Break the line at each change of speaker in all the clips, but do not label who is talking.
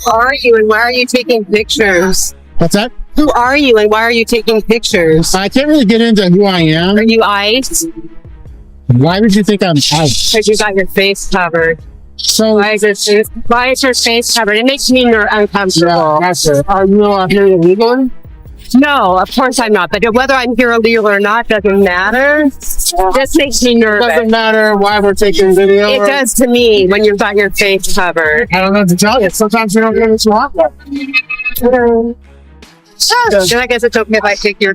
are you and why are you taking pictures?
What's that?
Who are you and why are you taking pictures?
I can't really get into who I am.
Are you ICE?
Why would you think I'm ICE?
Because you got your face covered.
So,
Why is your face covered? It makes me uncomfortable.
are you here illegally?
No, of course I'm not. But whether I'm here illegal or not doesn't matter. This makes me nervous.
Doesn't matter why we're taking video.
It does to me when you've got your face covered.
I don't know what to tell you. Sometimes you don't get what you want.
Then I guess it's okay if I take your.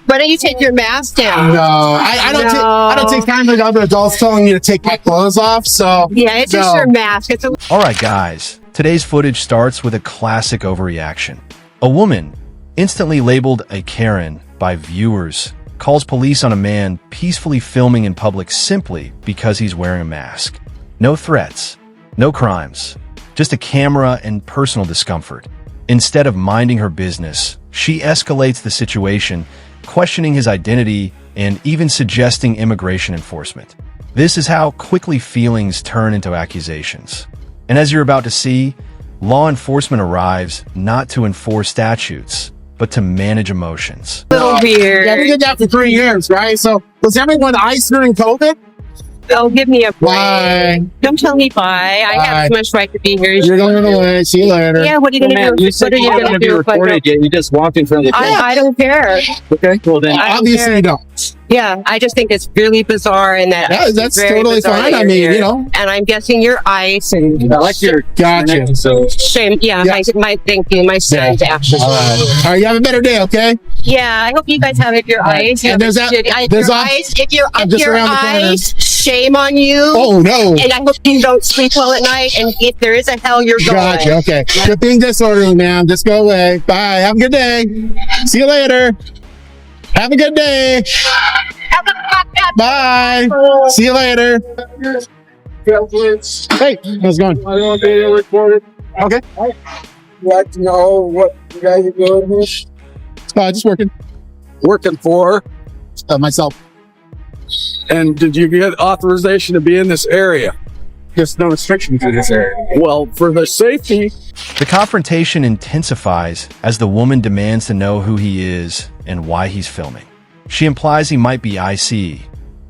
Why don't you take your mask down?
No, I don't take time like other adults telling me to take my clothes off. So
yeah, it's just your mask.
All right, guys. Today's footage starts with a classic overreaction. A woman, instantly labeled a Karen by viewers, calls police on a man peacefully filming in public simply because he's wearing a mask. No threats, no crimes, just a camera and personal discomfort. Instead of minding her business, she escalates the situation, questioning his identity and even suggesting immigration enforcement. This is how quickly feelings turn into accusations. And as you're about to see, law enforcement arrives not to enforce statutes, but to manage emotions.
A little weird.
Yeah, we did that for 3 years, right? So was everyone ICE during COVID?
Oh, give me a break.
Bye.
Don't tell me bye. I have so much right to be here.
You're going away. See you later.
Yeah, what are you going to do? What are you going to do?
Recorded yet. You just walked in front of the camera.
I don't care.
Okay, well then.
Obviously you don't.
Yeah, I just think it's really bizarre and
That's totally fine. I mean, you know.
And I'm guessing you're ICE. And
I like your
Gotcha.
So
shame. Yeah, my thank you. My son's actually.
All right, you have a better day, okay?
Yeah, I hope you guys have it. If you're ICE.
And there's that.
If you're ICE, shame on you.
Oh no.
And I hope you don't sleep well at night. And if there is a hell, you're going.
Gotcha. Okay. You're being disorderly, man. Just go away. Bye. Have a good day. See you later. Have a good day. Bye. See you later. Hey, how's it going?
I don't get it recorded.
Okay.
I'd like to know what you guys are doing here.
Just working.
Working for.
Myself.
And did you get authorization to be in this area?
Just no restrictions in this area.
Well, for the safety.
The confrontation intensifies as the woman demands to know who he is and why he's filming. She implies he might be IC,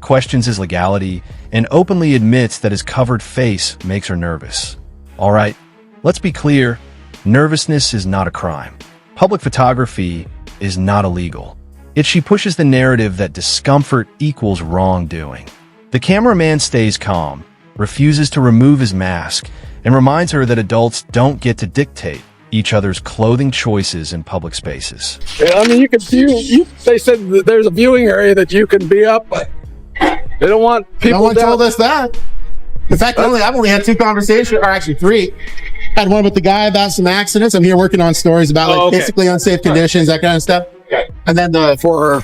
questions his legality, and openly admits that his covered face makes her nervous. All right, let's be clear. Nervousness is not a crime. Public photography is not illegal. Yet she pushes the narrative that discomfort equals wrongdoing. The cameraman stays calm, refuses to remove his mask, and reminds her that adults don't get to dictate each other's clothing choices in public spaces.
Yeah, I mean, you can view. They said that there's a viewing area that you can be up. They don't want people.
No one told us that. In fact, I've only had 2 conversations, or actually 3. I had one with the guy about some accidents. I'm here working on stories about basically unsafe conditions, that kind of stuff. And then for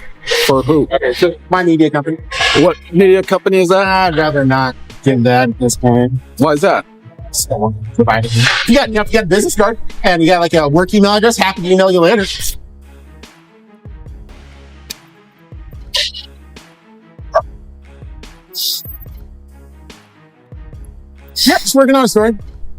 who? So my media company.
What media company is that?
I'd rather not give that at this point.
Why is that?
So, if you got a business card and you got like a work email address, happy to email you later. Yep, just working on a story.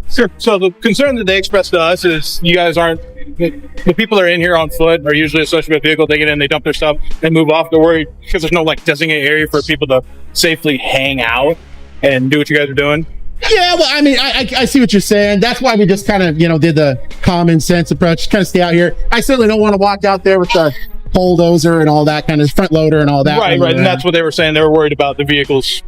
Sure. So the concern that they expressed to us is you guys aren't, the people that are in here on foot are usually associated with vehicle. They get in, they dump their stuff, they move off. They're worried because there's no like designated area for people to safely hang out and do what you guys are doing.
Yeah, well, I mean, I see what you're saying. That's why we just kind of, did the common sense approach, kind of stay out here. I certainly don't want to walk out there with the bulldozer and all that kind of front loader and all that.
Right. And that's what they were saying. They were worried about the vehicles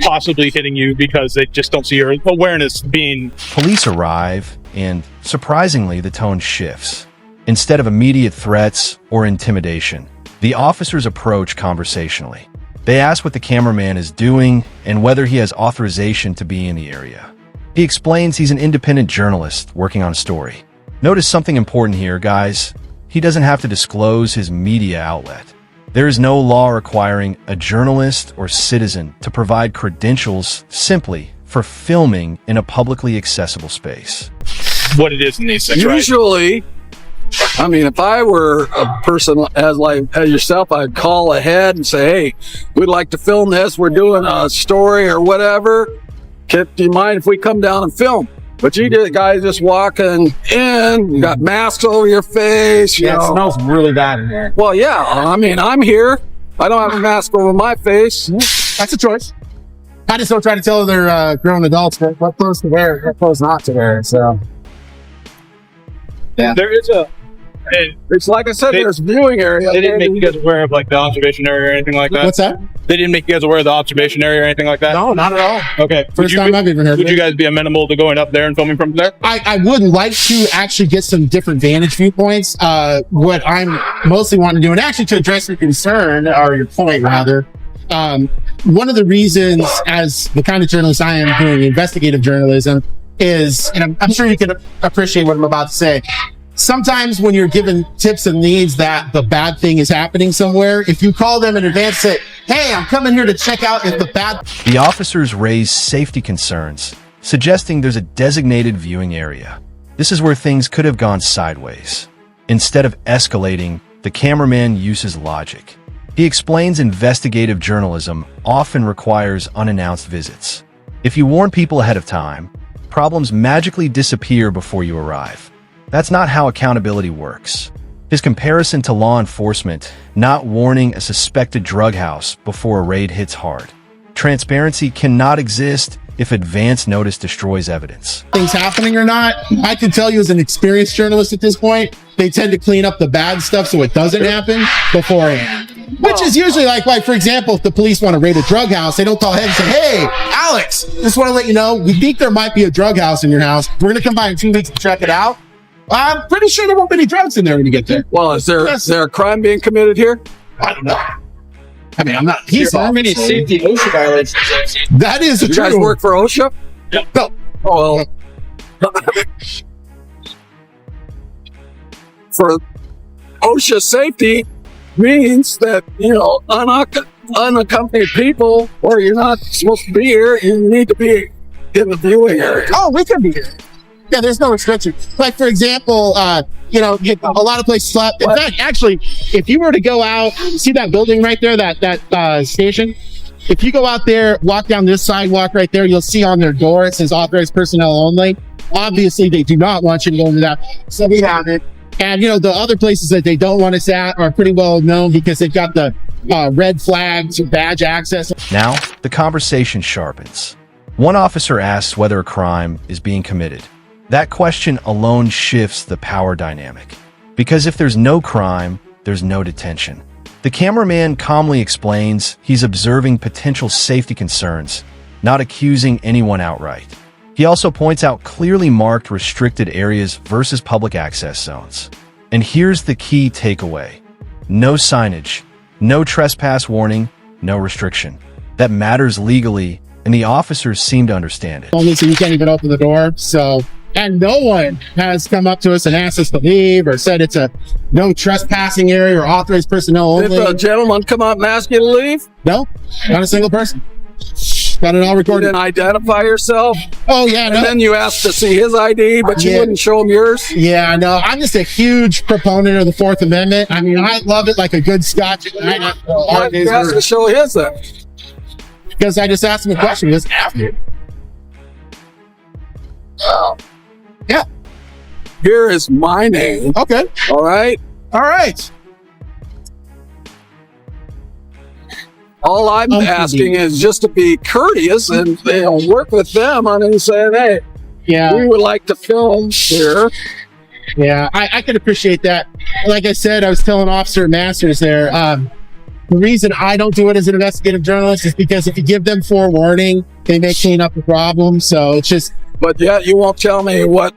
possibly hitting you because they just don't see your awareness being.
Police arrive, and surprisingly, the tone shifts. Instead of immediate threats or intimidation, the officers approach conversationally. They ask what the cameraman is doing and whether he has authorization to be in the area. He explains he's an independent journalist working on a story. Notice something important here, guys. He doesn't have to disclose his media outlet. There is no law requiring a journalist or citizen to provide credentials simply for filming in a publicly accessible space.
What it is in these things, right?
Usually, I mean, if I were a person as yourself, I'd call ahead and say, hey, we'd like to film this. We're doing a story or whatever. Do you mind if we come down and film? But you get guys just walking in, you got masks over your face. You
Yeah, it
know.
smells really bad in here.
Well, yeah, I mean, I'm here. I don't have a mask over my face.
That's a choice. I just don't try to tell other grown adults what clothes to wear, what clothes not to wear. So,
There is a.
It's like I said,
They-
there's viewing area.
They didn't make you guys aware of like the observation area or anything like that.
what's that?
They didn't make you guys aware of the observation area or anything like that.
No, not at all.
Okay.
First time I've even heard
Would
of
you
it.
guys be amenable to going up there and filming from there?
I would like to actually get some different vantage viewpoints. What I'm mostly wanting to do, and actually to address your concern, or your point rather, one of the reasons as the kind of journalist I am doing investigative journalism is, and I'm sure you can appreciate what I'm about to say, sometimes when you're given tips and leads that the bad thing is happening somewhere, if you call them in advance, say, hey, I'm coming here to check out if the bad...
The officers raise safety concerns, suggesting there's a designated viewing area. This is where things could have gone sideways. Instead of escalating, the cameraman uses logic. He explains investigative journalism often requires unannounced visits. If you warn people ahead of time, problems magically disappear before you arrive. That's not how accountability works. His comparison to law enforcement not warning a suspected drug house before a raid hits hard. Transparency cannot exist if advance notice destroys evidence.
things happening or not. I can tell you as an experienced journalist at this point, they tend to clean up the bad stuff so it doesn't happen beforehand. Which is usually like, for example, if the police want to raid a drug house, they don't call ahead and say, hey, Alex, just want to let you know, we think there might be a drug house in your house. We're going to come by in 2 weeks to check it out. I'm pretty sure there won't be any drugs in there when you get there.
Well, is there a crime being committed here?
I don't know. I mean, I'm not. He's
There are many safety OSHA violations.
That is the
You guys
truth.
work for OSHA?
No.
Oh, well. For OSHA safety means that, unaccompanied people, or you're not supposed to be here, you need to be in the viewing area.
Oh, we can be here. Yeah, there's no restriction. Like, for example, a lot of places slept. In fact, actually, if you were to go out, see that building right there, that station? If you go out there, walk down this sidewalk right there, you'll see on their door, it says authorized personnel only. Obviously, they do not want you to go into that. So we have it. And, the other places that they don't want us at are pretty well known because they've got the red flags, badge access.
Now, the conversation sharpens. One officer asks whether a crime is being committed. That question alone shifts the power dynamic. Because if there's no crime, there's no detention. The cameraman calmly explains he's observing potential safety concerns, not accusing anyone outright. He also points out clearly marked restricted areas versus public access zones. And here's the key takeaway. No signage, no trespass warning, no restriction. That matters legally, and the officers seem to understand it.
Only so you can't even open the door. And no one has come up to us and asked us to leave or said it's a no trespassing area or authorized personnel
Did
only.
the gentleman come out and ask you to leave?
No, not a single person. Got it all
You
recorded.
didn't identify yourself?
Oh, yeah,
And
no.
then you asked to see his ID, but you
Yeah.
wouldn't show him yours?
Yeah, no, I'm just a huge proponent of the Fourth Amendment. I mean, I love it like a good Scotch.
Why did you ask to show his then?
Because I just asked him a question. He goes, after. Yeah.
Here is my name,
Okay.
all right?
All right.
All I'm asking is just to be courteous and work with them on it saying, hey,
Yeah.
we would like to film here.
Yeah, I can appreciate that. Like I said, I was telling Officer Masters there, the reason I don't do it as an investigative journalist is because if you give them forewarning, they may clean up the problem. So it's just,
But yet you won't tell me what,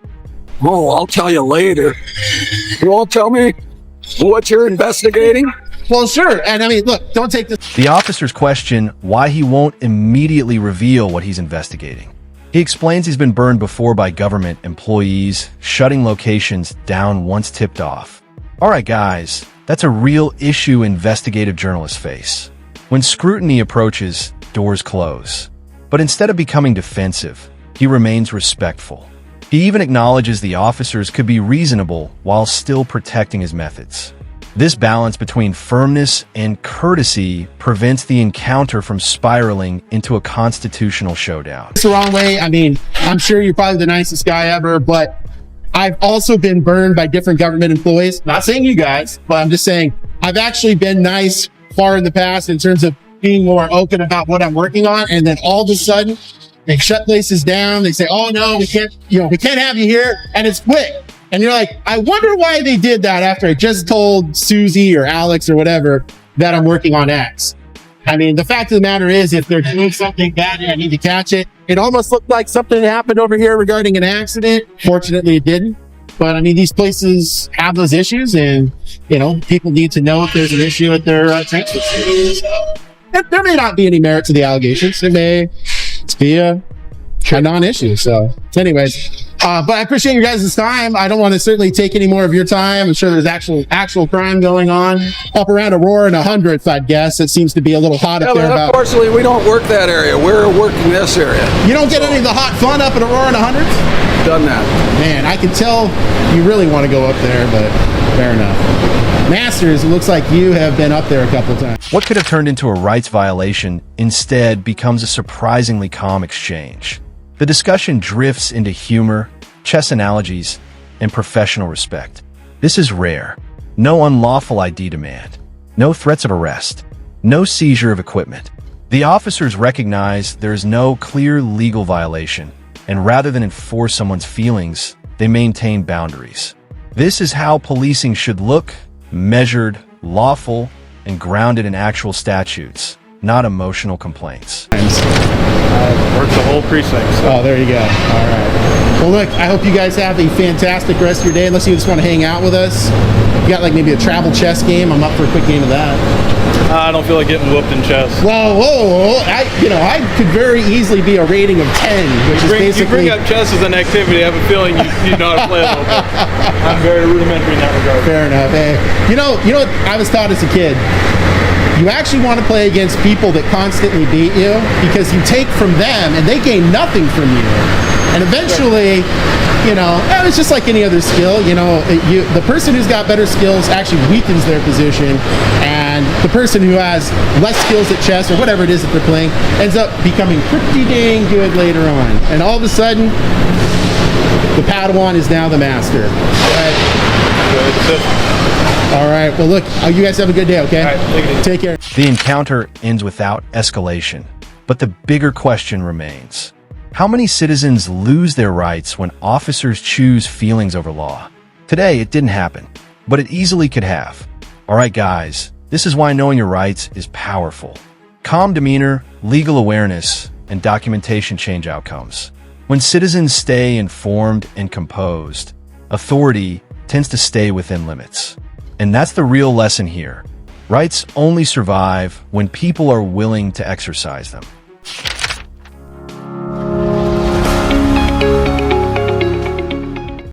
I'll tell you later. You won't tell me what you're investigating?
well, sure. And I mean, look, don't take this.
The officers question why he won't immediately reveal what he's investigating. He explains he's been burned before by government employees, shutting locations down once tipped off. All right, guys, that's a real issue investigative journalists face. When scrutiny approaches, doors close. But instead of becoming defensive, he remains respectful. He even acknowledges the officers could be reasonable while still protecting his methods. This balance between firmness and courtesy prevents the encounter from spiraling into a constitutional showdown.
It's the wrong way. I mean, I'm sure you're probably the nicest guy ever, but I've also been burned by different government employees. Not saying you guys, but I'm just saying I've actually been nice far in the past in terms of being more open about what I'm working on. And then all of a sudden they shut places down. They say, oh no, we can't have you here. And it's quick. And you're like, I wonder why they did that after I just told Susie or Alex or whatever that I'm working on X. I mean, the fact of the matter is, if they're doing something bad and I need to catch it, it almost looked like something happened over here regarding an accident. Fortunately, it didn't. But I mean, these places have those issues, and people need to know if there's an issue at their transfer station. There may not be any merit to the allegations. It may be a non-issue. So, anyways. But I appreciate you guys' time. I don't want to certainly take any more of your time. I'm sure there's actual crime going on up around Aurora and 100th, I'd guess. It seems to be a little hot up there.
Unfortunately, we don't work that area. We're working this area.
You don't get any of the hot fun up at Aurora and 100th?
Done that.
Man, I can tell you really want to go up there, but fair enough. Masters, it looks like you have been up there a couple times.
What could have turned into a rights violation instead becomes a surprisingly calm exchange. The discussion drifts into humor, chess analogies, and professional respect. This is rare. No unlawful ID demand. No threats of arrest. No seizure of equipment. The officers recognize there is no clear legal violation, and rather than enforce someone's feelings, they maintain boundaries. This is how policing should look: measured, lawful, and grounded in actual statutes, not emotional complaints.
Worked the whole precinct. So.
Oh, there you go. All right. Well, look, I hope you guys have a fantastic rest of your day. Unless you just want to hang out with us. You got like maybe a travel chess game. I'm up for a quick game of that.
I don't feel like getting whooped in chess.
Whoa. I could very easily be a rating of 10, which is basically...
You bring up chess as an activity. I have a feeling you know how to play a little bit. I'm very rudimentary in that regard.
Fair enough. Hey, you know what I was taught as a kid? You actually want to play against people that constantly beat you, because you take from them and they gain nothing from you. And eventually, it's just like any other skill. The person who's got better skills actually weakens their position, and the person who has less skills at chess or whatever it is that they're playing ends up becoming pretty dang good later on. And all of a sudden, the Padawan is now the master. All right. Well, look, you guys have a good day, okay?
All right,
take care.
The encounter ends without escalation, but the bigger question remains. How many citizens lose their rights when officers choose feelings over law? Today, it didn't happen, but it easily could have. All right, guys, this is why knowing your rights is powerful. Calm demeanor, legal awareness, and documentation change outcomes. When citizens stay informed and composed, authority tends to stay within limits. And that's the real lesson here. Rights only survive when people are willing to exercise them.